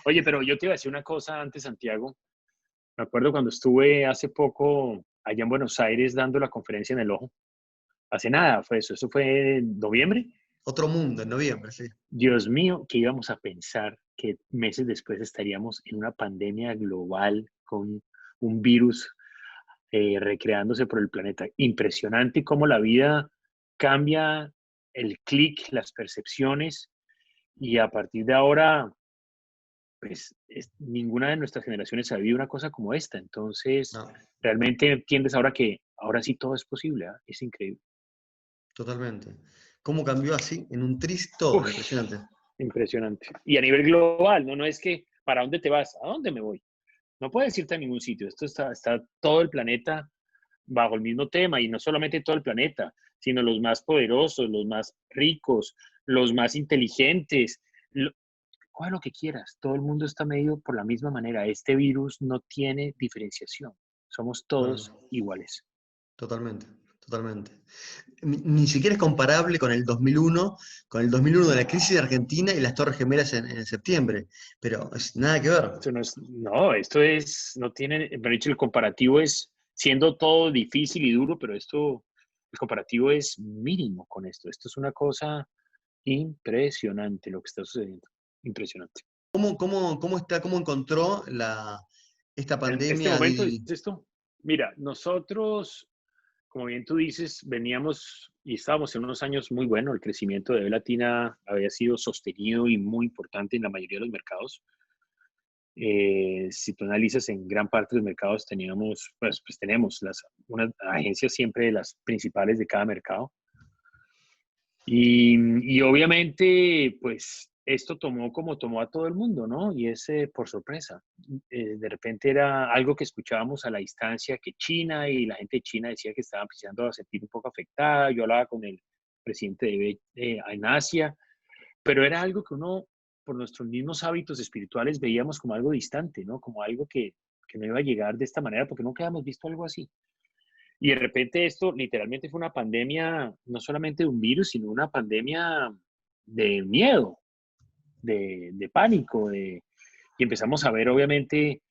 Oye, pero yo te iba a decir una cosa antes, Santiago. Me acuerdo cuando estuve hace poco allá en Buenos Aires dando la conferencia en el Ojo. Hace nada fue eso. Eso fue en noviembre. Otro mundo, en noviembre, sí. Dios mío, que íbamos a pensar que meses después estaríamos en una pandemia global con un virus recreándose por el planeta. Impresionante cómo la vida cambia el clic, las percepciones y a partir de ahora, pues ninguna de nuestras generaciones ha vivido una cosa como esta. Entonces, No, realmente entiendes ahora que ahora sí todo es posible. ¿Ah? Es increíble. totalmente. ¿Cómo cambió así? En un tris todo, Uf, impresionante. impresionante. Y a nivel global, no es que, ¿para dónde te vas? ¿A dónde me voy? No puedes irte a ningún sitio. Esto está todo el planeta bajo el mismo tema y no solamente todo el planeta, sino los más poderosos, los más ricos, los más inteligentes. Coge lo que quieras. Todo el mundo está medido por la misma manera. Este virus no tiene diferenciación. Somos No, todos no, iguales. totalmente, totalmente. Ni siquiera es comparable con el 2001 de la crisis de Argentina y las Torres Gemelas en septiembre, pero es nada que ver. Esto no, esto es, no tiene, de hecho, el comparativo es, siendo todo difícil y duro, pero el comparativo es mínimo con esto. Esto es una cosa impresionante lo que está sucediendo. Impresionante. ¿Cómo encontró esta En este pandemia a momento es Didi? esto. Mira, nosotros, como bien tú dices, veníamos y estábamos en unos años muy buenos. El crecimiento de B Latina había sido sostenido y muy importante en la mayoría de los mercados. Si tú analizas en gran parte de los mercados, pues tenemos unas agencias siempre de las principales de cada mercado. Y obviamente, pues esto tomó como tomó a todo el mundo, ¿no? Y es por sorpresa. De repente era algo que escuchábamos a la distancia que China y la gente de China decía que estaba empezando a sentir un poco afectada. Yo hablaba con el presidente en Asia, pero era algo que uno, por nuestros mismos hábitos espirituales, veíamos como algo distante, ¿no? Como algo que no iba a llegar de esta manera porque nunca habíamos visto algo así. Y de repente esto literalmente fue una pandemia, no solamente de un virus, sino una pandemia de miedo, de pánico, y empezamos a ver obviamente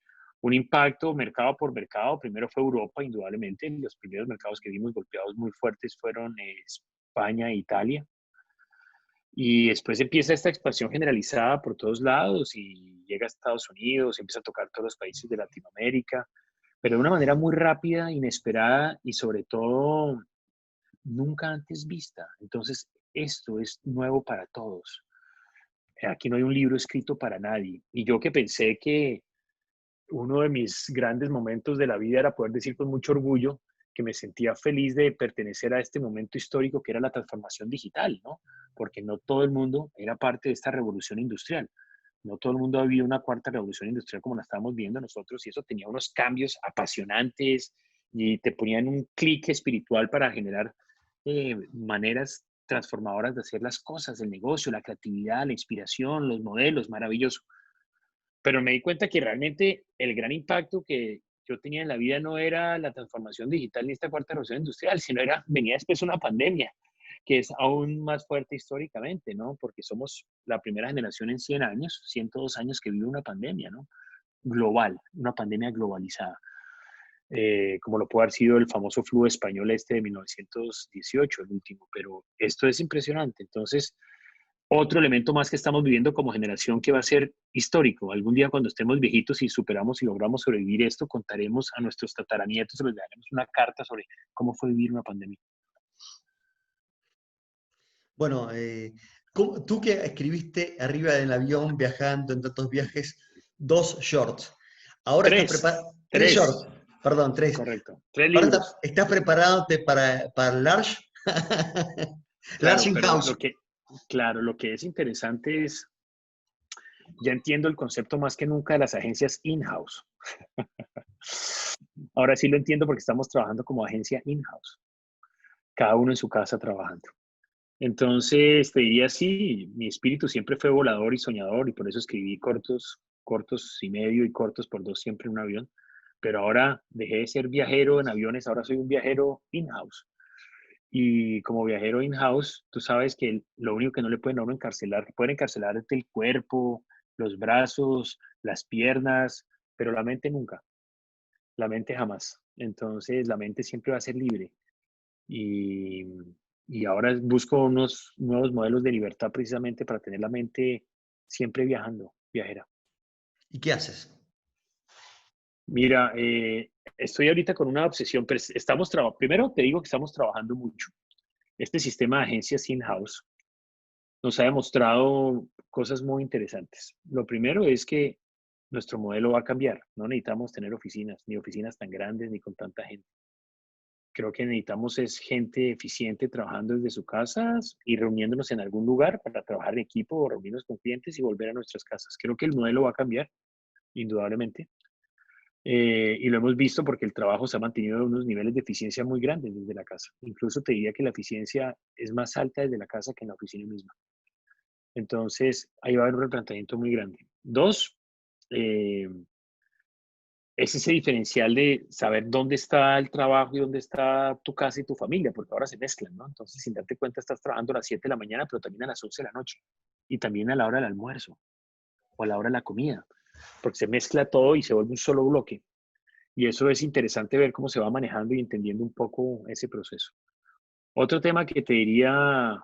un impacto mercado por mercado. Primero fue Europa, indudablemente. Los primeros mercados que vimos golpeados muy fuertes fueron España e Italia. Y después empieza esta expansión generalizada por todos lados y llega a Estados Unidos, empieza a tocar todos los países de Latinoamérica, pero de una manera muy rápida, inesperada y sobre todo nunca antes vista. Entonces, esto es nuevo para todos. Aquí no hay un libro escrito para nadie. Y yo que pensé que uno de mis grandes momentos de la vida era poder decir con mucho orgullo que me sentía feliz de pertenecer a este momento histórico que era la transformación digital, ¿no? Porque no todo el mundo era parte de esta revolución industrial. No todo el mundo ha vivido una cuarta revolución industrial como la estábamos viendo nosotros y eso tenía unos cambios apasionantes y te ponían un clic espiritual para generar maneras transformadoras de hacer las cosas, el negocio, la creatividad, la inspiración, los modelos, maravilloso. Pero me di cuenta que realmente el gran impacto que yo tenía en la vida no era la transformación digital ni esta cuarta revolución industrial, sino venía después una pandemia, que es aún más fuerte históricamente, ¿no? Porque somos la primera generación en 100 años, 102 años que vive una pandemia, ¿no? Global, una pandemia globalizada, como lo puede haber sido el famoso flu español este de 1918, el último, pero esto es impresionante. Entonces, otro elemento más que estamos viviendo como generación que va a ser histórico. Algún día cuando estemos viejitos y superamos y logramos sobrevivir esto, contaremos a nuestros tataranietos, les daremos una carta sobre cómo fue vivir una pandemia. Bueno, tú que escribiste arriba del avión, viajando en tantos viajes, dos shorts. Ahora estás Tres, preparado. Tres tres, shorts, perdón, tres. correcto. Tres Ahora libros. estás preparándote para el Large. Large Claro, in pero House. claro, lo que es interesante es, ya entiendo el concepto más que nunca de las agencias in-house. Ahora sí lo entiendo porque estamos trabajando como agencia in-house, cada uno en su casa trabajando. Entonces, te diría sí, mi espíritu siempre fue volador y soñador y por eso escribí cortos, cortos y medio y cortos por dos siempre en un avión. Pero ahora dejé de ser viajero en aviones, ahora soy un viajero in-house. Y como viajero in-house, tú sabes que lo único que no le pueden a uno encarcelar, pueden encarcelar el cuerpo, los brazos, las piernas, pero la mente nunca, la mente jamás. Entonces, la mente siempre va a ser libre. Y, y ahora busco unos nuevos modelos de libertad precisamente para tener la mente siempre viajando, viajera. ¿Y qué haces? Mira, estoy ahorita con una obsesión, pero primero te digo que estamos trabajando mucho. Este sistema de agencias in-house nos ha demostrado cosas muy interesantes. Lo primero es que nuestro modelo va a cambiar. No necesitamos tener oficinas, ni oficinas tan grandes, ni con tanta gente. Creo que necesitamos es gente eficiente trabajando desde sus casas y reuniéndonos en algún lugar para trabajar en equipo o reunirnos con clientes y volver a nuestras casas. Creo que el modelo va a cambiar, indudablemente. Y lo hemos visto porque el trabajo se ha mantenido a unos niveles de eficiencia muy grandes desde la casa. Incluso te diría que la eficiencia es más alta desde la casa que en la oficina misma. Entonces, ahí va a haber un replanteamiento muy grande. Dos, eh, es ese diferencial de saber dónde está el trabajo y dónde está tu casa y tu familia, porque ahora se mezclan, ¿no? Entonces, sin darte cuenta, estás trabajando a las 7 de la mañana, pero también a las 11 de la noche. Y también a la hora del almuerzo o a la hora de la comida, porque se mezcla todo y se vuelve un solo bloque. Y eso es interesante ver cómo se va manejando y entendiendo un poco ese proceso. Otro tema que te diría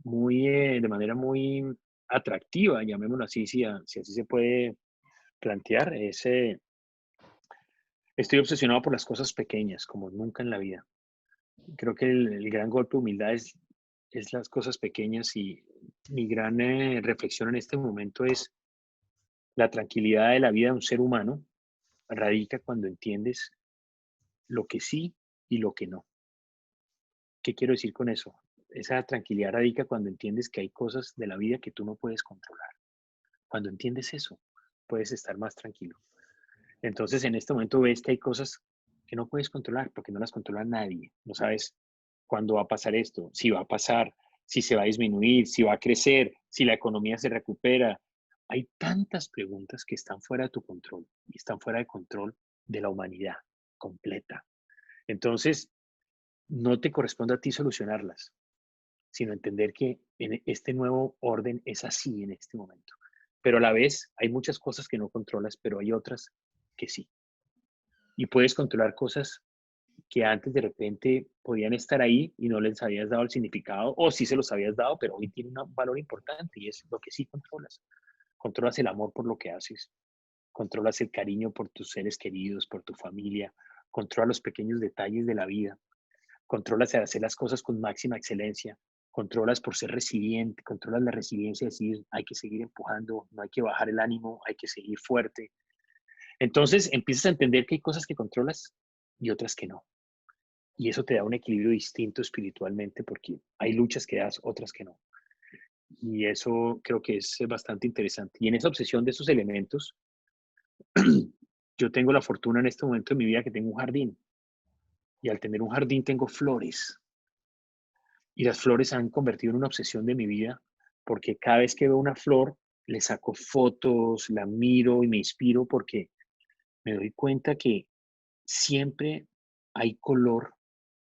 de manera muy atractiva, llamémoslo así, si así se puede plantear, estoy obsesionado por las cosas pequeñas, como nunca en la vida. Creo que el gran golpe de humildad es las cosas pequeñas y mi gran reflexión en este momento es la tranquilidad de la vida de un ser humano radica cuando entiendes lo que sí y lo que no. ¿Qué quiero decir con eso? Esa tranquilidad radica cuando entiendes que hay cosas de la vida que tú no puedes controlar. Cuando entiendes eso, puedes estar más tranquilo. Entonces, en este momento ves que hay cosas que no puedes controlar porque no las controla nadie. No sabes cuándo va a pasar esto, si va a pasar, si se va a disminuir, si va a crecer, si la economía se recupera. Hay tantas preguntas que están fuera de tu control y están fuera de control de la humanidad completa. Entonces, no te corresponde a ti solucionarlas, sino entender que en este nuevo orden es así en este momento. Pero a la vez hay muchas cosas que no controlas, pero hay otras que sí. Y puedes controlar cosas que antes de repente podían estar ahí y no les habías dado el significado, o sí se los habías dado, pero hoy tiene un valor importante y es lo que sí controlas. Controlas el amor por lo que haces, controlas el cariño por tus seres queridos, por tu familia, controlas los pequeños detalles de la vida, controlas el hacer las cosas con máxima excelencia, controlas por ser resiliente, controlas la resiliencia, es decir, hay que seguir empujando, no hay que bajar el ánimo, hay que seguir fuerte. Entonces empiezas a entender que hay cosas que controlas y otras que no. Y eso te da un equilibrio distinto espiritualmente porque hay luchas que das, otras que no. Y eso creo que es bastante interesante. Y en esa obsesión de esos elementos, yo tengo la fortuna en este momento de mi vida que tengo un jardín. Y al tener un jardín tengo flores. Y las flores se han convertido en una obsesión de mi vida porque cada vez que veo una flor, le saco fotos, la miro y me inspiro porque me doy cuenta que siempre hay color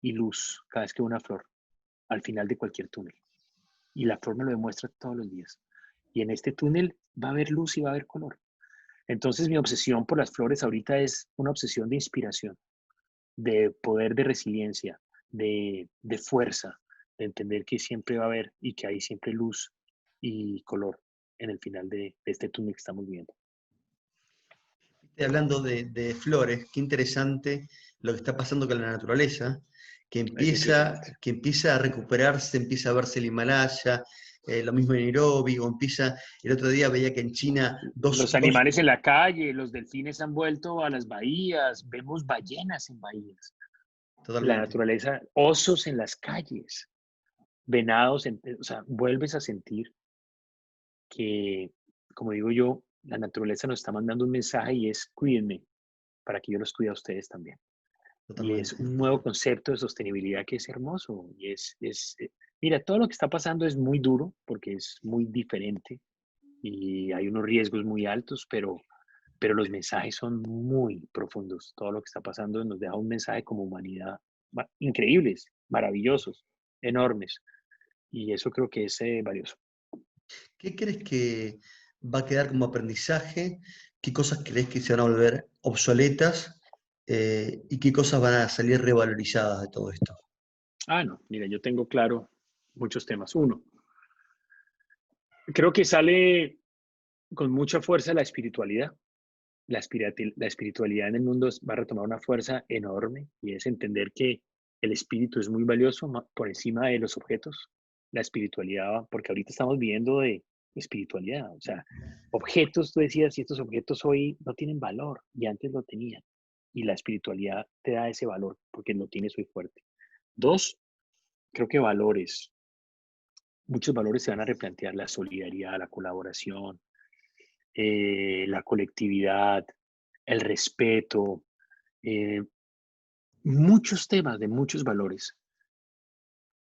y luz cada vez que veo una flor al final de cualquier túnel. Y la flor me lo demuestra todos los días. Y en este túnel va a haber luz y va a haber color. Entonces mi obsesión por las flores ahorita es una obsesión de inspiración, de poder, de resiliencia, de fuerza, de entender que siempre va a haber y que hay siempre luz y color en el final de este túnel que estamos viendo. Hablando de flores, qué interesante lo que está pasando con la naturaleza, Es impresionante. que empieza a recuperarse, empieza a verse el Himalaya, lo mismo en Nairobi, o empieza, el otro día veía que en China Los animales en la calle, los delfines han vuelto a las bahías, vemos ballenas en bahías, la totalmente. naturaleza, osos en las calles, venados, o sea, vuelves a sentir que, como digo yo, la naturaleza nos está mandando un mensaje y es cuídenme para que yo los cuide a ustedes también. Y es Totalmente. un nuevo concepto de sostenibilidad que es hermoso. Mira, todo lo que está pasando es muy duro porque es muy diferente y hay unos riesgos muy altos, pero los mensajes son muy profundos. Todo lo que está pasando nos deja un mensaje como humanidad increíbles, maravillosos, enormes. Y eso creo que es valioso. ¿Qué crees que va a quedar como aprendizaje? ¿Qué cosas crees que se van a volver obsoletas? ¿Y qué cosas van a salir revalorizadas de todo esto? Ah, no, mira, yo tengo claro muchos temas. Uno, creo que sale con mucha fuerza la espiritualidad. La espiritualidad en el mundo va a retomar una fuerza enorme y es entender que el espíritu es muy valioso por encima de los objetos. La espiritualidad, porque ahorita estamos viviendo de espiritualidad, o sea, objetos, tú decías, y estos objetos hoy no tienen valor y antes lo tenían. Y la espiritualidad te da ese valor porque lo tienes muy fuerte. Dos, creo que valores, muchos valores se van a replantear, la solidaridad, la colaboración, la colectividad, el respeto, eh, muchos temas de muchos valores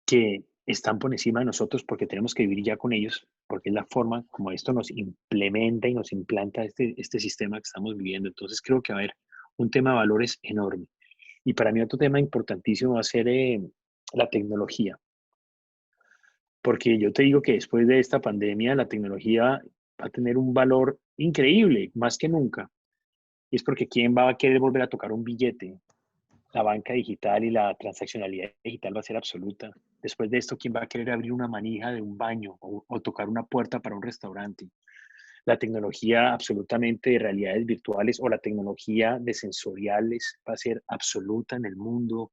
que están por encima de nosotros porque tenemos que vivir ya con ellos, porque es la forma como esto nos implementa y nos implanta este sistema que estamos viviendo. Entonces creo que va a haber un tema de valores enorme. Y para mí otro tema importantísimo va a ser la tecnología, porque yo te digo que después de esta pandemia la tecnología va a tener un valor increíble, más que nunca. Y es porque ¿quién va a querer volver a tocar un billete? La banca digital y la transaccionalidad digital va a ser absoluta. Después de esto, ¿quién va a querer abrir una manija de un baño o tocar una puerta para un restaurante? La tecnología absolutamente de realidades virtuales o la tecnología de sensoriales va a ser absoluta en el mundo.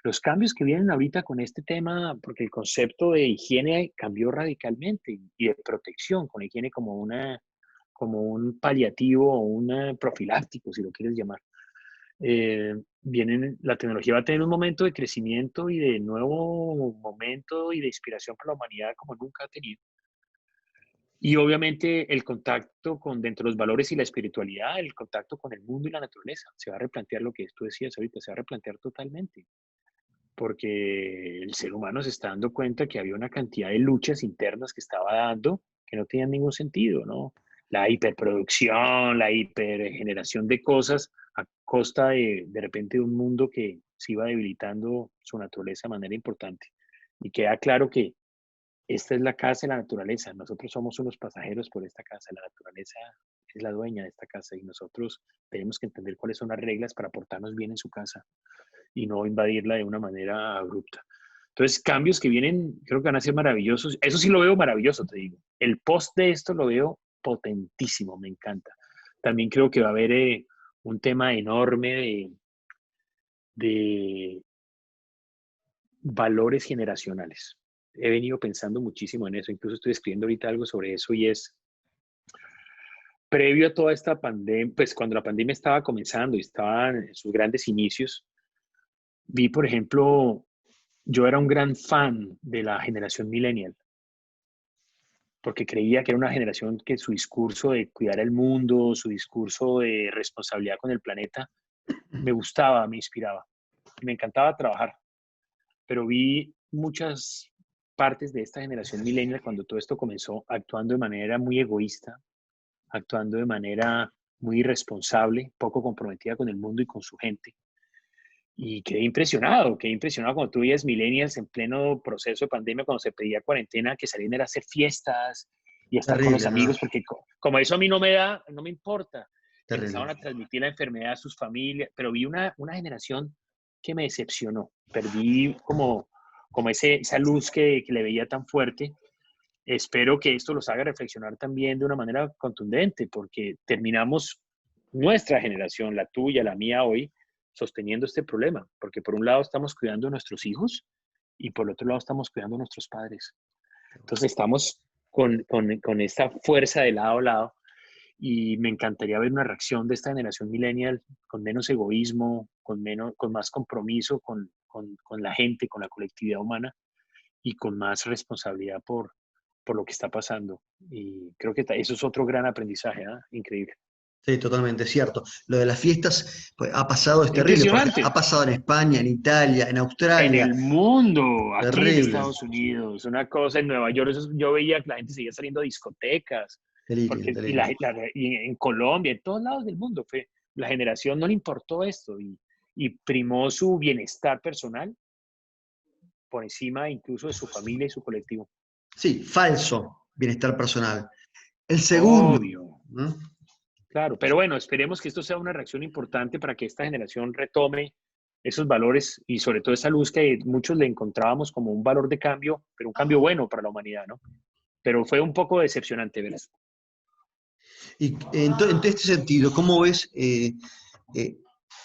Los cambios que vienen ahorita con este tema, porque el concepto de higiene cambió radicalmente y de protección, con higiene como un paliativo o un profiláctico, si lo quieres llamar. La tecnología va a tener un momento de crecimiento y de nuevo momento y de inspiración para la humanidad como nunca ha tenido. Y obviamente el contacto con, dentro de los valores y la espiritualidad, el contacto con el mundo y la naturaleza, se va a replantear lo que tú decías ahorita, se va a replantear totalmente, porque el ser humano se está dando cuenta que había una cantidad de luchas internas que estaba dando que no tenían ningún sentido, ¿no? La hiperproducción, la hipergeneración de cosas a costa de repente de un mundo que se iba debilitando su naturaleza de manera importante. Y queda claro que esta es la casa de la naturaleza. Nosotros somos unos pasajeros por esta casa. La naturaleza es la dueña de esta casa y nosotros tenemos que entender cuáles son las reglas para portarnos bien en su casa y no invadirla de una manera abrupta. Entonces, cambios que vienen, creo que van a ser maravillosos. Eso sí lo veo maravilloso, te digo. El post de esto lo veo potentísimo, me encanta. También creo que va a haber un tema enorme de valores generacionales. He venido pensando muchísimo en eso, incluso estoy escribiendo ahorita algo sobre eso y es, previo a toda esta pandemia, pues cuando la pandemia estaba comenzando y estaba en sus grandes inicios, vi, por ejemplo, yo era un gran fan de la generación millennial, porque creía que era una generación que su discurso de cuidar el mundo, su discurso de responsabilidad con el planeta, me gustaba, me inspiraba y me encantaba trabajar. Pero vi muchas partes de esta generación millennial cuando todo esto comenzó actuando de manera muy egoísta, actuando de manera muy irresponsable, poco comprometida con el mundo y con su gente. Y quedé impresionado cuando tú veías millennials en pleno proceso de pandemia, cuando se pedía cuarentena, que salían a hacer fiestas y a estar con los Terrible, ¿no? amigos, porque como eso a mí no me da, no me importa. Y Terrible. empezaban a transmitir la enfermedad a sus familias, pero vi una generación que me decepcionó. Perdí como esa luz que le veía tan fuerte. Espero que esto los haga reflexionar también de una manera contundente, porque terminamos nuestra generación, la tuya, la mía hoy, sosteniendo este problema, porque por un lado estamos cuidando a nuestros hijos y por el otro lado estamos cuidando a nuestros padres. Entonces estamos con esta fuerza de lado a lado y me encantaría ver una reacción de esta generación millennial con menos egoísmo, con más compromiso con la gente, con la colectividad humana y con más responsabilidad por lo que está pasando. Y creo que eso es otro gran aprendizaje, ¿eh? Increíble. Sí, totalmente cierto. Lo de las fiestas pues, ha pasado, es terrible, porque Impresionante. ha pasado en España, en Italia, en En Australia. el mundo, aquí en Terrible. Estados Unidos, una cosa en Nueva York, yo veía que la gente seguía saliendo a discotecas, Delirio, porque, delirio. y en Colombia, en todos lados del mundo, la generación no le importó esto y primó su bienestar personal por encima incluso de su familia y su colectivo. Sí, falso bienestar personal. El segundo, obvio. ¿no? Claro, pero bueno, esperemos que esto sea una reacción importante para que esta generación retome esos valores y sobre todo esa luz que muchos le encontrábamos como un valor de cambio, pero un cambio bueno para la humanidad, ¿no? Pero fue un poco decepcionante, ¿verdad? Y en este sentido, ¿cómo ves, eh,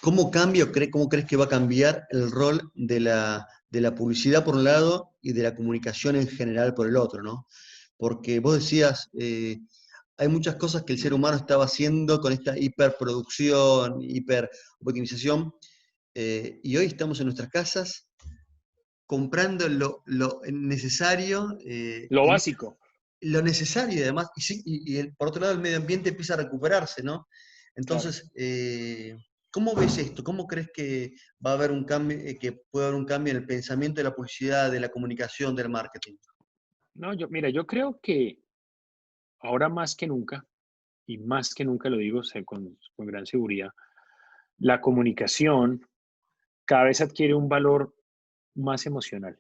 cómo cambia cómo crees que va a cambiar el rol de la publicidad por un lado y de la comunicación en general por el otro, ¿no? Porque vos decías, hay muchas cosas que el ser humano estaba haciendo con esta hiperproducción, hiperoptimización, y hoy estamos en nuestras casas comprando lo necesario, Lo básico. lo necesario y además, por otro lado el medio ambiente empieza a recuperarse, ¿no? Claro. Entonces, ¿cómo ves esto? ¿Cómo crees que va a haber un cambio, que puede haber un cambio en el pensamiento de la publicidad, de la comunicación, del marketing? No, mira, yo creo que ahora más que nunca, y más que nunca lo digo con gran seguridad, la comunicación cada vez adquiere un valor más emocional.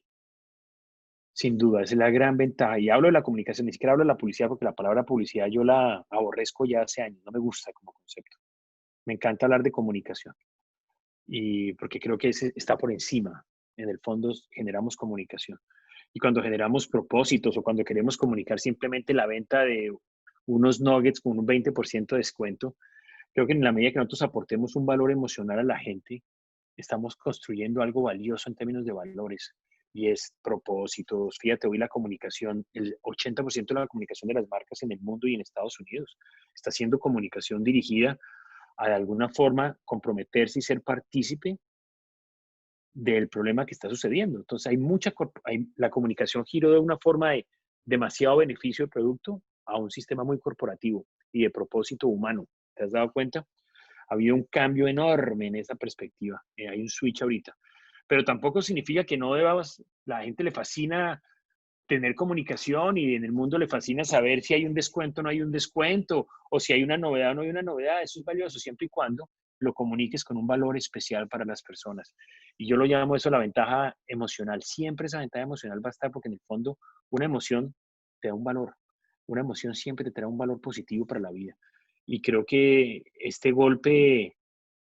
Sin duda, esa es la gran ventaja. Y hablo de la comunicación, ni siquiera hablo de la publicidad, porque la palabra publicidad yo la aborrezco ya hace años, no me gusta como concepto. Me encanta hablar de comunicación, y porque creo que ese está por encima. En el fondo generamos comunicación. Y cuando generamos propósitos o cuando queremos comunicar simplemente la venta de unos nuggets con un 20% de descuento, creo que en la medida que nosotros aportemos un valor emocional a la gente, estamos construyendo algo valioso en términos de valores y es propósitos. Fíjate, hoy la comunicación, el 80% de la comunicación de las marcas en el mundo y en Estados Unidos está siendo comunicación dirigida a de alguna forma comprometerse y ser partícipe del problema que está sucediendo. Entonces la comunicación giró de una forma de demasiado beneficio de producto a un sistema muy corporativo y de propósito humano. ¿Te has dado cuenta? Ha habido un cambio enorme en esa perspectiva. Hay un switch ahorita. Pero tampoco significa que no debamos, la gente le fascina tener comunicación y en el mundo le fascina saber si hay un descuento o no hay un descuento, o si hay una novedad o no hay una novedad. Eso es valioso siempre y cuando lo comuniques con un valor especial para las personas. Y yo lo llamo eso la ventaja emocional. Siempre esa ventaja emocional va a estar porque en el fondo una emoción te da un valor. Una emoción siempre te trae un valor positivo para la vida. Y creo que este golpe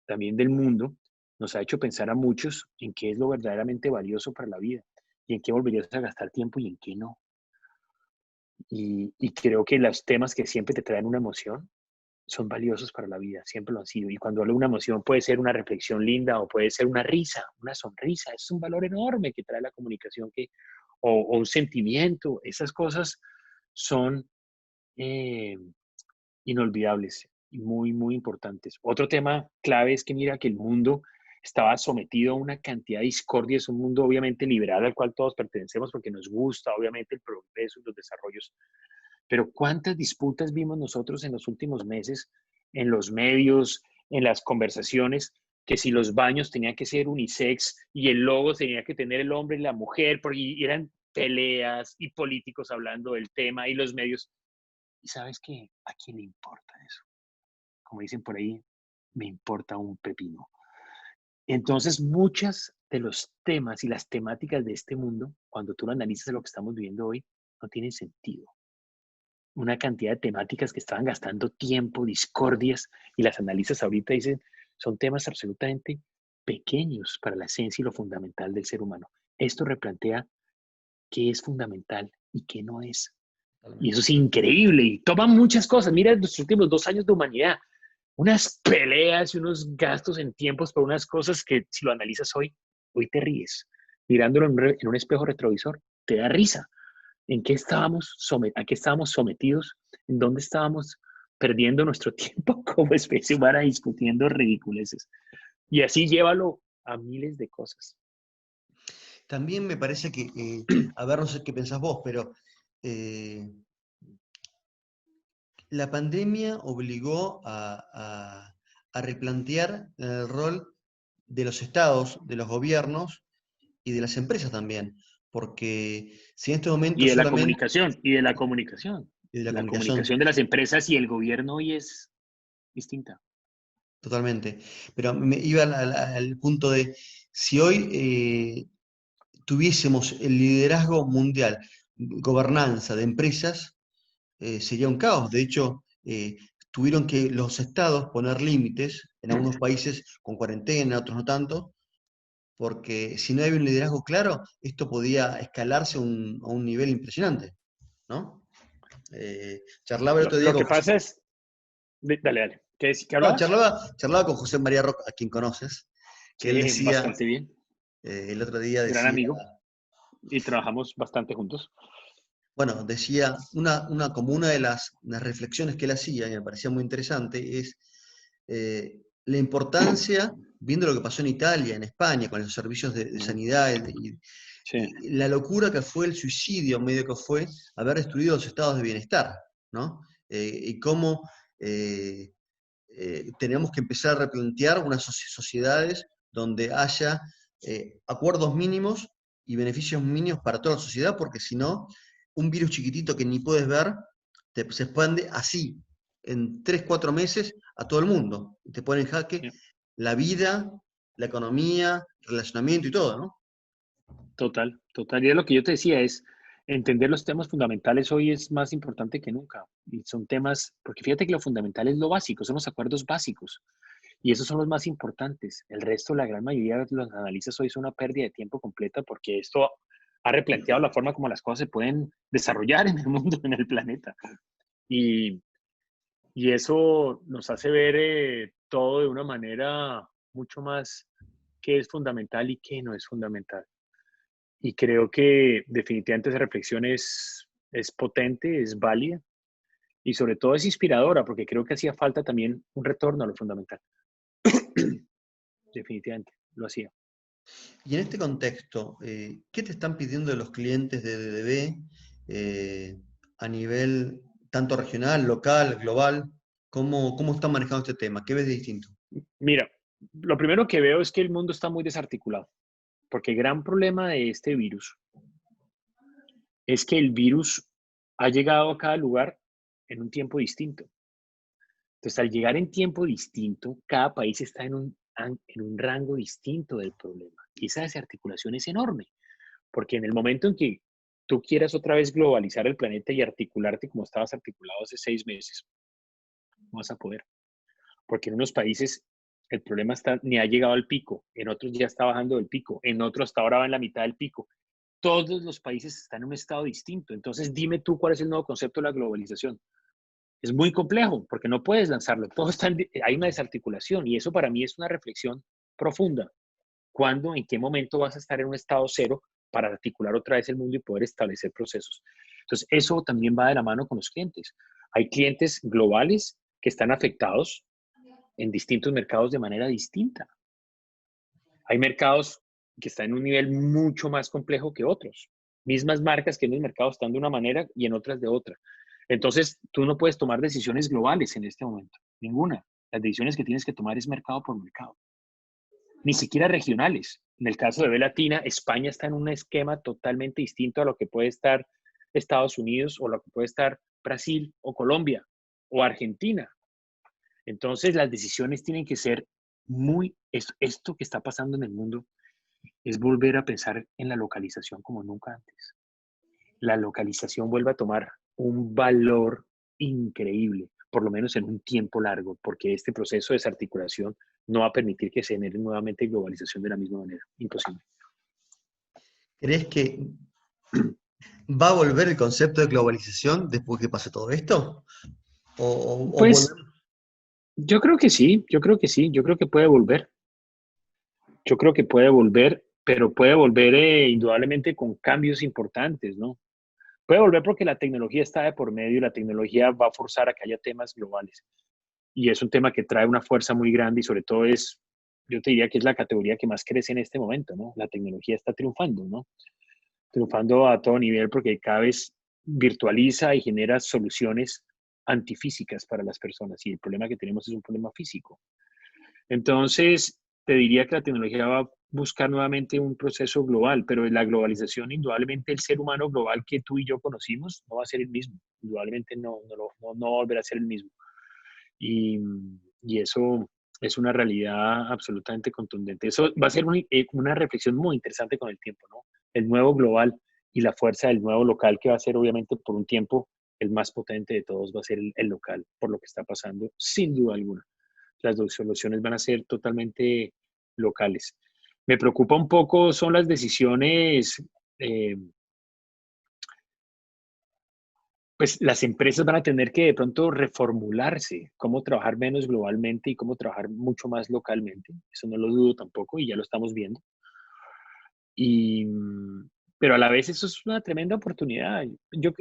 también del mundo nos ha hecho pensar a muchos en qué es lo verdaderamente valioso para la vida y en qué volverías a gastar tiempo y en qué no. Y creo que los temas que siempre te traen una emoción son valiosos para la vida, siempre lo han sido. Y cuando hablo de una emoción puede ser una reflexión linda o puede ser una risa, una sonrisa. Es un valor enorme que trae la comunicación o un sentimiento. Esas cosas son eh, inolvidables y muy, muy importantes. Otro tema clave es que mira que el mundo estaba sometido a una cantidad de discordia. Es un mundo obviamente liberal al cual todos pertenecemos porque nos gusta obviamente el progreso y los desarrollos, pero ¿cuántas disputas vimos nosotros en los últimos meses en los medios, en las conversaciones, que si los baños tenían que ser unisex y el logo tenía que tener el hombre y la mujer, porque eran peleas y políticos hablando del tema y los medios? ¿Y sabes qué? ¿A quién le importa eso? Como dicen por ahí, me importa un pepino. Entonces, muchas de los temas y las temáticas de este mundo, cuando tú lo analizas de lo que estamos viviendo hoy, no tienen sentido. Una cantidad de temáticas que estaban gastando tiempo, discordias, y las analizas ahorita y dicen, son temas absolutamente pequeños para la esencia y lo fundamental del ser humano. Esto replantea qué es fundamental y qué no es. Y eso Totalmente. es increíble y toma muchas cosas. Mira los últimos 2 años de humanidad, unas peleas y unos gastos en tiempos por unas cosas que si lo analizas hoy te ríes. Mirándolo en un espejo retrovisor, te da risa. ¿A qué estábamos sometidos? ¿En dónde estábamos perdiendo nuestro tiempo como especie humana discutiendo ridiculeces? Y así llévalo a miles de cosas. También me parece que, a ver, no sé qué pensás vos, pero eh, la pandemia obligó a replantear el rol de los estados, de los gobiernos y de las empresas también, porque si en este momento Y de la solamente comunicación, y de la comunicación. de la La comunicación, comunicación de las empresas y el gobierno hoy es distinta. totalmente, pero me iba al punto de si hoy tuviésemos el liderazgo mundial, gobernanza de empresas, sería un caos. De hecho, tuvieron que los estados poner límites, en algunos países con cuarentena, otros no tanto, porque si no hay un liderazgo claro, esto podía escalarse a un nivel impresionante, ¿no? Charlaba el otro día Lo con que José, pasa es, dale, dale, ¿qué no, hablabas? charlaba con José María Roca, a quien conoces, que él Sí, decía, bastante bien, el otro día gran decía, amigo, y trabajamos bastante juntos. bueno, decía, como una de las reflexiones que él hacía, y me parecía muy interesante, es la importancia, viendo lo que pasó en Italia, en España, con los servicios de Ujú. sanidad Sí, y la locura que fue el suicidio, medio que fue haber destruido los estados de bienestar, ¿no? Y cómo tenemos que empezar a replantear unas sociedades donde haya acuerdos mínimos y beneficios mínimos para toda la sociedad, porque si no, un virus chiquitito que ni puedes ver, se expande así, en 3 4 meses, a todo el mundo. Te pone en jaque sí, la vida, la economía, relacionamiento y todo, ¿no? total, total. Y es lo que yo te decía, es entender los temas fundamentales hoy es más importante que nunca. Y son temas, porque fíjate que lo fundamental es lo básico, son los acuerdos básicos. Y esos son los más importantes. El resto, la gran mayoría de los analistas hoy es una pérdida de tiempo completa porque esto ha replanteado la forma como las cosas se pueden desarrollar en el mundo, en el planeta. Y, y eso nos hace ver todo de una manera mucho más que es fundamental y que no es fundamental. Y creo que definitivamente esa reflexión es potente, es válida y sobre todo es inspiradora porque creo que hacía falta también un retorno a lo fundamental. Definitivamente, lo hacía. Y en este contexto, ¿qué te están pidiendo los clientes de DDB a nivel tanto regional, local, global? ¿Cómo están manejando este tema? ¿Qué ves de distinto? Mira, lo primero que veo es que el mundo está muy desarticulado, porque el gran problema de este virus es que el virus ha llegado a cada lugar en un tiempo distinto. Entonces, al llegar en tiempo distinto, cada país está en un rango distinto del problema. Y esa desarticulación es enorme, porque en el momento en que tú quieras otra vez globalizar el planeta y articularte como estabas articulado hace 6 meses, no vas a poder. Porque en unos países el problema está, ni ha llegado al pico, en otros ya está bajando del pico, en otros hasta ahora va en la mitad del pico. Todos los países están en un estado distinto. Entonces, dime tú cuál es el nuevo concepto de la globalización. Es muy complejo porque no puedes lanzarlo. Todo está hay una desarticulación y eso para mí es una reflexión profunda. ¿Cuándo, en qué momento vas a estar en un estado cero para articular otra vez el mundo y poder establecer procesos? Entonces, eso también va de la mano con los clientes. Hay clientes globales que están afectados en distintos mercados de manera distinta. Hay mercados que están en un nivel mucho más complejo que otros. Mismas marcas que en un mercado están de una manera y en otras de otra. Entonces, tú no puedes tomar decisiones globales en este momento, ninguna. Las decisiones que tienes que tomar es mercado por mercado, ni siquiera regionales. En el caso de B Latina, España está en un esquema totalmente distinto a lo que puede estar Estados Unidos o lo que puede estar Brasil o Colombia o Argentina. Entonces, las decisiones tienen que ser esto que está pasando en el mundo es volver a pensar en la localización como nunca antes. La localización vuelve a tomar un valor increíble, por lo menos en un tiempo largo, porque este proceso de desarticulación no va a permitir que se genere nuevamente globalización de la misma manera. Imposible. ¿Crees que va a volver el concepto de globalización después que pase todo esto? ¿O Pues volvemos? yo creo que sí, yo creo que sí, yo creo que puede volver. Yo creo que puede volver, pero puede volver indudablemente con cambios importantes, ¿no? Puede volver porque la tecnología está de por medio y la tecnología va a forzar a que haya temas globales. Y es un tema que trae una fuerza muy grande y sobre todo yo te diría que es la categoría que más crece en este momento, ¿no? La tecnología está triunfando, ¿no? Triunfando a todo nivel porque cada vez virtualiza y genera soluciones antifísicas para las personas y el problema que tenemos es un problema físico. Entonces, te diría que la tecnología va a buscar nuevamente un proceso global, pero en la globalización, indudablemente el ser humano global que tú y yo conocimos no va a ser el mismo, indudablemente no va a volver a ser el mismo. Y, y eso es una realidad absolutamente contundente. Eso va a ser una reflexión muy interesante con el tiempo, ¿no? El nuevo global y la fuerza del nuevo local que va a ser obviamente por un tiempo el más potente de todos va a ser el local, por lo que está pasando, sin duda alguna. Las dos soluciones van a ser totalmente locales. Me preocupa un poco son las decisiones, eh, pues las empresas van a tener que de pronto reformularse, cómo trabajar menos globalmente y cómo trabajar mucho más localmente. Eso no lo dudo tampoco y ya lo estamos viendo. Y, pero a la vez eso es una tremenda oportunidad.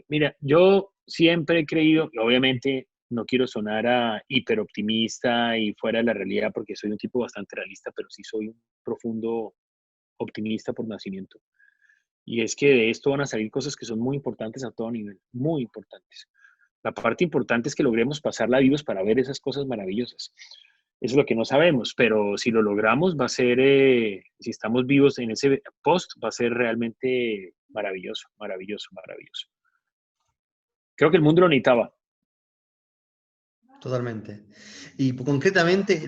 Mira, yo siempre he creído, y obviamente no quiero sonar a hiperoptimista y fuera de la realidad porque soy un tipo bastante realista, pero sí soy un profundo optimista por nacimiento. Y es que de esto van a salir cosas que son muy importantes a todo nivel, muy importantes. La parte importante es que logremos pasarla vivos para ver esas cosas maravillosas. Eso es lo que no sabemos, pero si lo logramos va a ser, si estamos vivos en ese post, va a ser realmente maravilloso, maravilloso, maravilloso. Creo que el mundo lo necesitaba. Totalmente. Y concretamente,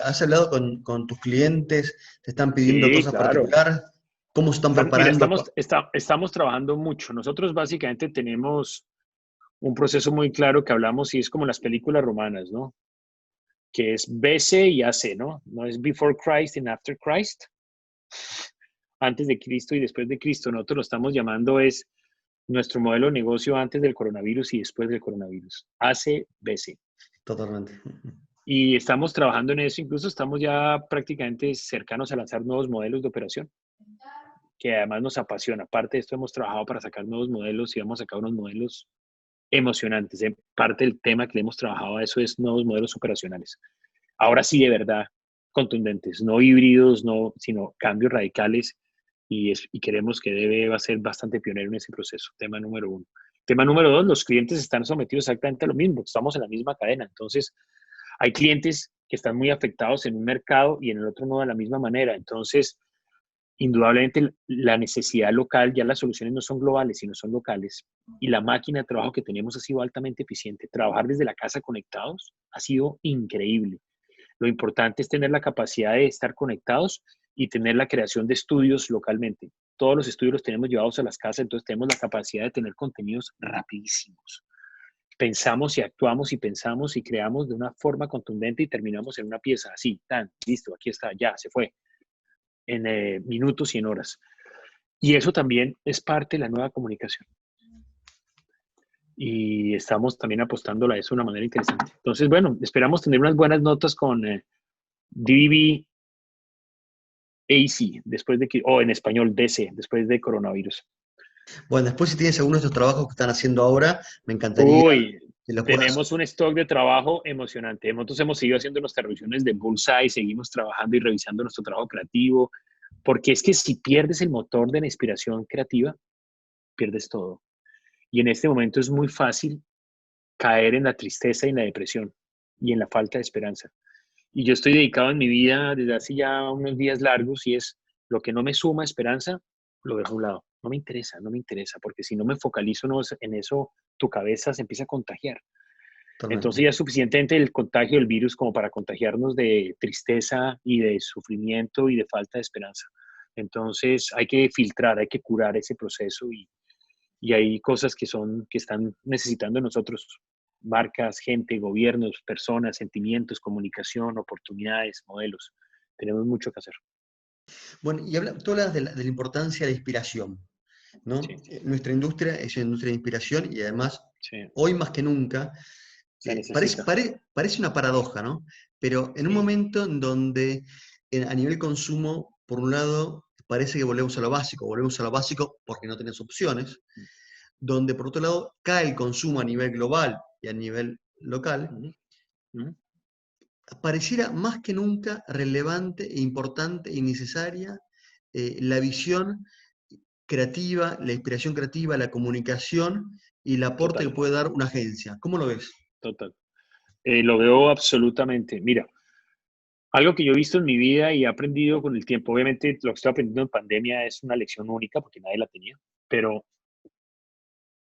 ¿has hablado con tus clientes? ¿Te están pidiendo Sí, cosas claro. particulares? ¿Cómo se están Mira, preparando? estamos trabajando mucho. Nosotros básicamente tenemos un proceso muy claro que hablamos y es como las películas romanas, ¿no? Que es BC y AC, ¿no? No es Before Christ and After Christ, antes de Cristo y después de Cristo. Nosotros lo estamos llamando es nuestro modelo de negocio antes del coronavirus y después del coronavirus. AC, BC. Totalmente. Y estamos trabajando en eso, incluso estamos ya prácticamente cercanos a lanzar nuevos modelos de operación, que además nos apasiona. Aparte de esto, hemos trabajado para sacar nuevos modelos y vamos a sacar unos modelos emocionantes. Parte del tema que le hemos trabajado a eso es nuevos modelos operacionales. Ahora sí, de verdad, contundentes, no híbridos, no, sino cambios radicales y queremos que va a ser bastante pionero en ese proceso. Tema número uno. Tema número dos, los clientes están sometidos exactamente a lo mismo, estamos en la misma cadena. Entonces, hay clientes que están muy afectados en un mercado y en el otro no de la misma manera. Entonces, indudablemente la necesidad local, ya las soluciones no son globales, sino son locales. Y la máquina de trabajo que tenemos ha sido altamente eficiente. Trabajar desde la casa conectados ha sido increíble. Lo importante es tener la capacidad de estar conectados y tener la creación de estudios localmente. Todos los estudios los tenemos llevados a las casas, entonces tenemos la capacidad de tener contenidos rapidísimos. Pensamos y actuamos y pensamos y creamos de una forma contundente y terminamos en una pieza así, tan, listo, aquí está, ya, se fue, en minutos y en horas. Y eso también es parte de la nueva comunicación. Y estamos también apostando a eso de una manera interesante. Entonces, bueno, esperamos tener unas buenas notas con DBB AC, después de que, o en español DC, después de coronavirus. Bueno, después si tienes alguno de estos trabajos que están haciendo ahora, me encantaría Uy, que los puedas. tenemos un stock de trabajo emocionante. Nosotros hemos seguido haciendo nuestras revisiones de Bullseye, seguimos trabajando y revisando nuestro trabajo creativo, porque es que si pierdes el motor de la inspiración creativa, pierdes todo. Y en este momento es muy fácil caer en la tristeza y en la depresión y en la falta de esperanza. Y yo estoy dedicado en mi vida desde hace ya unos días largos y es lo que no me suma esperanza, lo dejo a un lado. No me interesa, no me interesa, porque si no me focalizo en eso, tu cabeza se empieza a contagiar. Entonces Totalmente. ya es suficiente el contagio del virus como para contagiarnos de tristeza y de sufrimiento y de falta de esperanza. Entonces hay que filtrar, hay que curar ese proceso y hay cosas que están necesitando de nosotros, marcas, gente, gobiernos, personas, sentimientos, comunicación, oportunidades, modelos. Tenemos mucho que hacer. Bueno, y tú hablas de la importancia de la inspiración, ¿no? Sí, Nuestra industria es una industria de inspiración y además, sí, hoy más que nunca, la necesita. parece una paradoja, ¿no? Pero en un Sí, momento en donde a nivel consumo, por un lado, parece que volvemos a lo básico porque no tenés opciones, donde por otro lado cae el consumo a nivel global y a nivel local, uh -huh. pareciera más que nunca relevante e importante y necesaria la visión creativa, la inspiración creativa, la comunicación y el aporte que Total, puede dar una agencia. ¿Cómo lo ves? total. Lo veo absolutamente. Mira, algo que yo he visto en mi vida y he aprendido con el tiempo, obviamente lo que estoy aprendiendo en pandemia es una lección única porque nadie la tenía, pero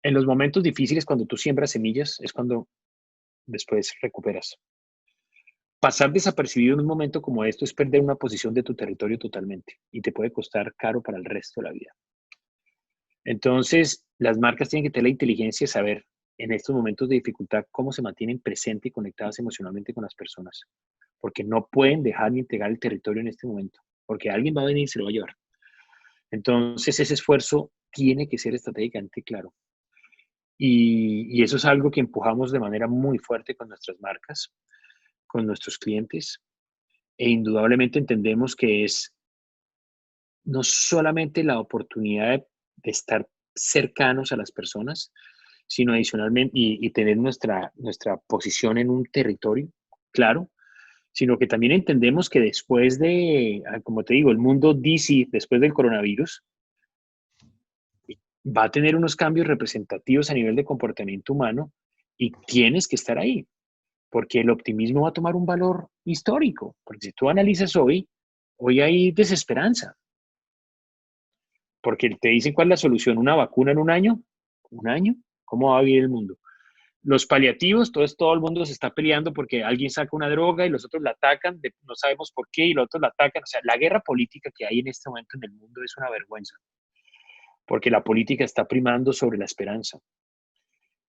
en los momentos difíciles, cuando tú siembras semillas, es cuando después recuperas. Pasar desapercibido en un momento como esto es perder una posición de tu territorio totalmente y te puede costar caro para el resto de la vida. Entonces, las marcas tienen que tener la inteligencia de saber en estos momentos de dificultad, cómo se mantienen presentes y conectadas emocionalmente con las personas, porque no pueden dejar ni entregar el territorio en este momento, porque alguien va a venir y se lo va a llevar. Entonces, ese esfuerzo tiene que ser estratégicamente claro. Y eso es algo que empujamos de manera muy fuerte con nuestras marcas, con nuestros clientes, e indudablemente entendemos que es no solamente la oportunidad de estar cercanos a las personas, sino adicionalmente y tener nuestra posición en un territorio, claro, sino que también entendemos que después de, como te digo, el mundo DC, después del coronavirus, va a tener unos cambios representativos a nivel de comportamiento humano y tienes que estar ahí, porque el optimismo va a tomar un valor histórico, porque si tú analizas hoy hay desesperanza, porque te dicen cuál es la solución, una vacuna en un año, ¿cómo va a vivir el mundo? Los paliativos, entonces todo el mundo se está peleando porque alguien saca una droga y los otros la atacan, no sabemos por qué, y los otros la atacan. O sea, la guerra política que hay en este momento en el mundo es una vergüenza, porque la política está primando sobre la esperanza.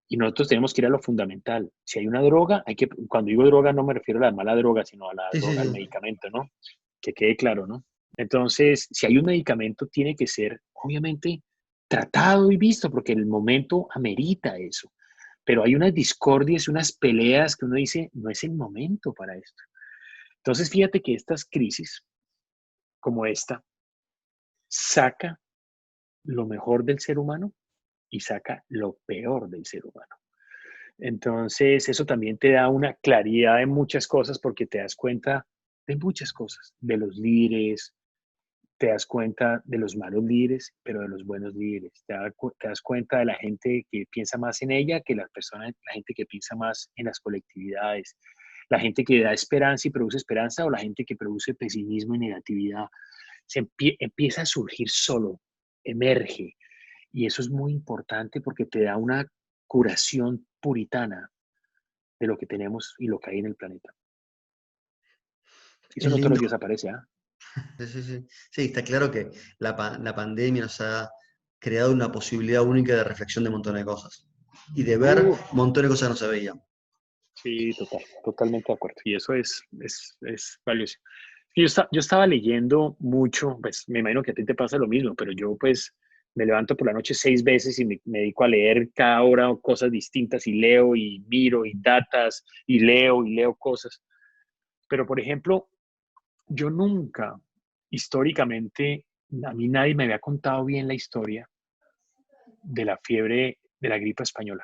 Y nosotros tenemos que ir a lo fundamental. Si hay una droga, cuando digo droga no me refiero a la mala droga, sino a Sí, sí, al sí. medicamento, ¿no? Que quede claro, ¿no? Entonces, si hay un medicamento, tiene que ser, obviamente, tratado y visto, porque el momento amerita eso. Pero hay unas discordias, unas peleas que uno dice, no es el momento para esto. Entonces, fíjate que estas crisis, como esta, saca lo mejor del ser humano y saca lo peor del ser humano. Entonces, eso también te da una claridad de muchas cosas porque te das cuenta de muchas cosas, de los líderes, te das cuenta de los malos líderes, pero de los buenos líderes. Te das cuenta de la gente que piensa más en ella que las personas, la gente que piensa más en las colectividades, la gente que da esperanza y produce esperanza o la gente que produce pesimismo y negatividad. Empieza a surgir solo, emerge. Y eso es muy importante porque te da una curación puritana de lo que tenemos y lo que hay en el planeta. Y eso Es no todos los lindo. días aparece, ¿ah? Sí, sí, sí. Sí, está claro que la pandemia nos ha creado una posibilidad única de reflexión de un montón de cosas y de ver un Uf, montón de cosas que no se veían. sí, totalmente de acuerdo. Y eso es valioso. Yo estaba leyendo mucho, pues me imagino que a ti te pasa lo mismo, pero yo pues me levanto por la noche 6 veces y me dedico a leer cada hora cosas distintas y leo y miro y datas y leo cosas. Pero por ejemplo, yo nunca, históricamente, a mí nadie me había contado bien la historia de la fiebre de la gripe española.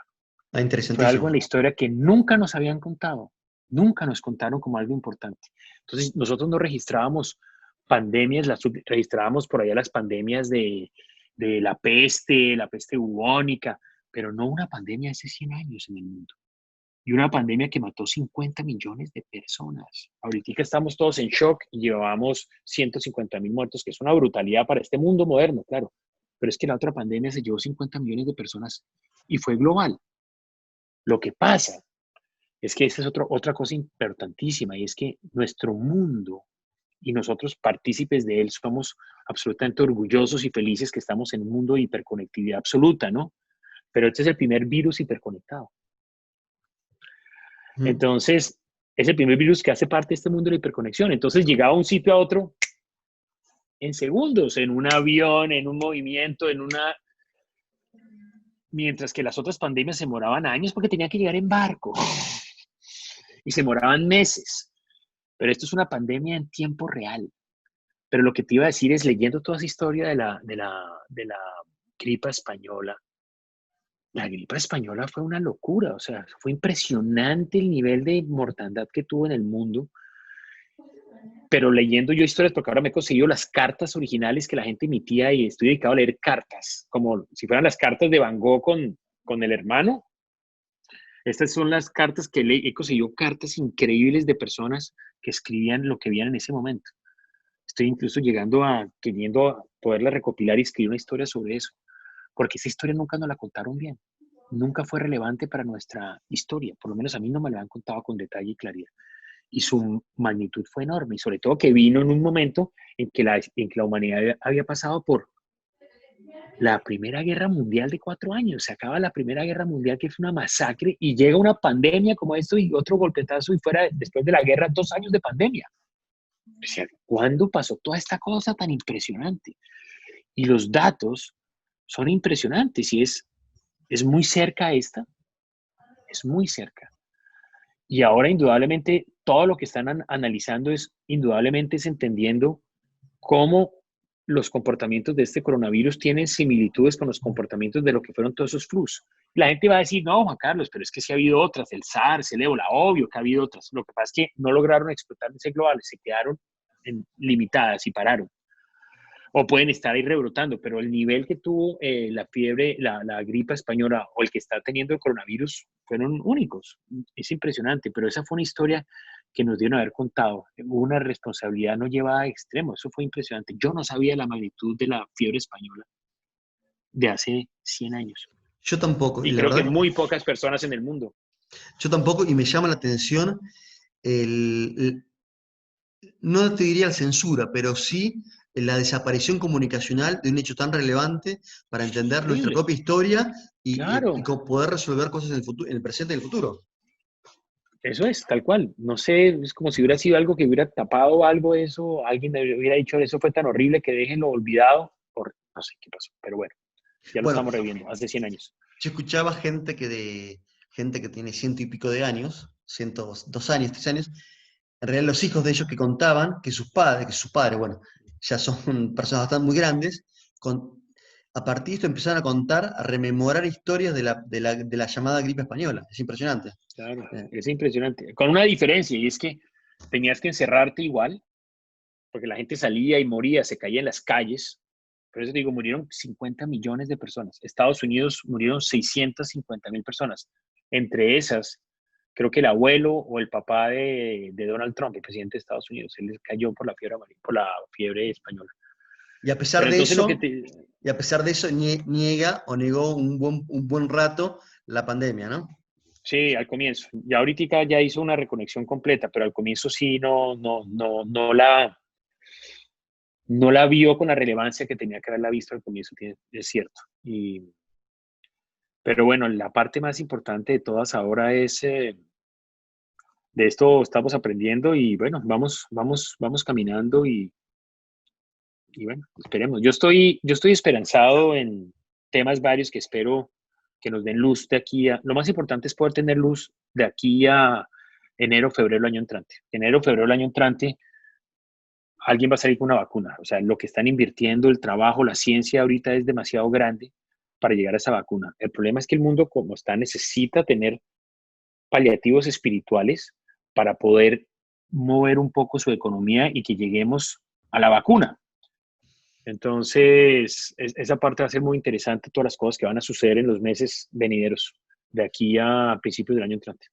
Ah, Fue algo en interesantísimo. la historia que nunca nos habían contado, nunca nos contaron como algo importante. Entonces, nosotros no registrábamos pandemias, registrábamos por allá las pandemias de la peste bubónica, pero no una pandemia hace 100 años en el mundo. Y una pandemia que mató 50 millones de personas. Ahorita estamos todos en shock y llevamos 150.000 muertos, que es una brutalidad para este mundo moderno, claro. Pero es que la otra pandemia se llevó 50 millones de personas y fue global. Lo que pasa es que esa es otra cosa importantísima y es que nuestro mundo y nosotros partícipes de él somos absolutamente orgullosos y felices que estamos en un mundo de hiperconectividad absoluta, ¿no? Pero este es el primer virus hiperconectado. Mm. Entonces, es el primer virus que hace parte de este mundo de la hiperconexión. Entonces, llegaba a un sitio a otro en segundos, en un avión, en un movimiento, mientras que las otras pandemias se demoraban años porque tenían que llegar en barco y se demoraban meses. Pero esto es una pandemia en tiempo real. Pero lo que te iba a decir es, leyendo toda esa historia de la gripa española, la gripa española fue una locura, o sea, fue impresionante el nivel de mortandad que tuvo en el mundo, pero leyendo yo historias, porque ahora me he conseguido las cartas originales que la gente emitía y estoy dedicado a leer cartas, como si fueran las cartas de Van Gogh con el hermano. Estas son las cartas que he conseguido, cartas increíbles de personas que escribían lo que veían en ese momento. Estoy incluso llegando queriendo poderla recopilar y escribir una historia sobre eso, porque esa historia nunca nos la contaron bien, nunca fue relevante para nuestra historia, por lo menos a mí no me la han contado con detalle y claridad. Y su magnitud fue enorme, y sobre todo que vino en un momento en que la humanidad había pasado por la Primera Guerra Mundial de 4 años. Se acaba la Primera Guerra Mundial, que fue una masacre, y llega una pandemia como esto y otro golpetazo, y fuera después de la guerra, 2 años de pandemia. O sea, ¿cuándo pasó toda esta cosa tan impresionante? Y los datos son impresionantes y es muy cerca esta, es muy cerca. Y ahora indudablemente todo lo que están analizando es indudablemente es entendiendo cómo los comportamientos de este coronavirus tienen similitudes con los comportamientos de lo que fueron todos esos flus. La gente va a decir, no, Juan Carlos, pero es que sí ha habido otras, el SARS, el ébola, obvio que ha habido otras. Lo que pasa es que no lograron explotarse globales, se quedaron limitadas y pararon. O pueden estar ahí rebrotando, pero el nivel que tuvo la fiebre, la gripa española o el que está teniendo el coronavirus fueron únicos. Es impresionante, pero esa fue una historia que nos dieron haber contado. Una responsabilidad no llevada a extremo, eso fue impresionante. Yo no sabía la magnitud de la fiebre española de hace 100 años. Yo tampoco, y Y la creo que verdad, muy pocas personas en el mundo. yo tampoco, y me llama la atención no te diría la censura, pero sí la desaparición comunicacional de un hecho tan relevante para entender nuestra Increíble. propia historia y Claro, poder resolver cosas en el futuro, en el presente y en el futuro. eso es, tal cual. No sé, es como si hubiera sido algo que hubiera tapado algo de eso, alguien hubiera dicho, eso fue tan horrible que déjenlo olvidado, por no sé qué pasó, pero bueno, ya lo Bueno, estamos reviendo, hace 100 años. yo escuchaba gente que tiene 100 y pico de años, 102 años, 3 años, en realidad los hijos de ellos que contaban que sus padres, bueno, ya son personas bastante muy grandes, a partir de esto empezaron a contar, a rememorar historias de la llamada gripe española. Es impresionante. Claro, Eh, es impresionante. Con una diferencia, y es que tenías que encerrarte igual, porque la gente salía y moría, se caía en las calles. Por eso digo, murieron 50 millones de personas. Estados Unidos murieron 650.000 personas. Entre esas, creo que el abuelo o el papá de Donald Trump, el presidente de Estados Unidos, él cayó por la fiebre amarilla, por la fiebre española. y a pesar Pero de entonces lo que eso, te... y a pesar de eso niega o negó un buen rato la pandemia, ¿no? Sí, al comienzo. Ya ahorita ya hizo una reconexión completa, pero al comienzo sí no la vio con la relevancia que tenía que haberla visto al comienzo, es cierto. Pero bueno, la parte más importante de todas ahora es, de esto estamos aprendiendo y bueno, vamos caminando y bueno, esperemos. Yo estoy esperanzado en temas varios que espero que nos den luz de aquí a... Lo más importante es poder tener luz de aquí a enero, febrero del año entrante. Enero, febrero del año entrante, alguien va a salir con una vacuna. O sea, lo que están invirtiendo, el trabajo, la ciencia ahorita es demasiado grande para llegar a esa vacuna. El problema es que el mundo como está necesita tener paliativos espirituales para poder mover un poco su economía y que lleguemos a la vacuna. Entonces, esa parte va a ser muy interesante, todas las cosas que van a suceder en los meses venideros, de aquí a principios del año entrante.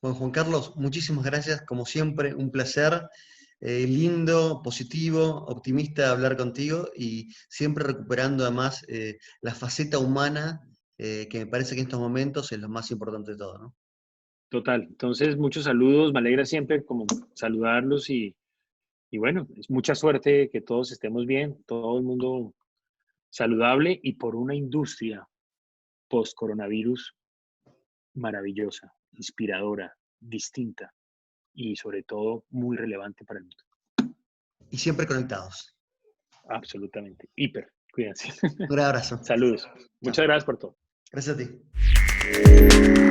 Bueno, Juan Carlos, muchísimas gracias, como siempre, un placer, lindo, positivo, optimista hablar contigo y siempre recuperando además la faceta humana, que me parece que en estos momentos es lo más importante de todo, ¿no? Total. Entonces, muchos saludos, me alegra siempre como saludarlos y bueno, es mucha suerte que todos estemos bien, todo el mundo saludable y por una industria post-coronavirus maravillosa, inspiradora, distinta y sobre todo muy relevante para el mundo. Y siempre conectados. Absolutamente. Hiper. Cuídense. Un gran abrazo. Saludos. Chao. Muchas gracias por todo. Gracias a ti.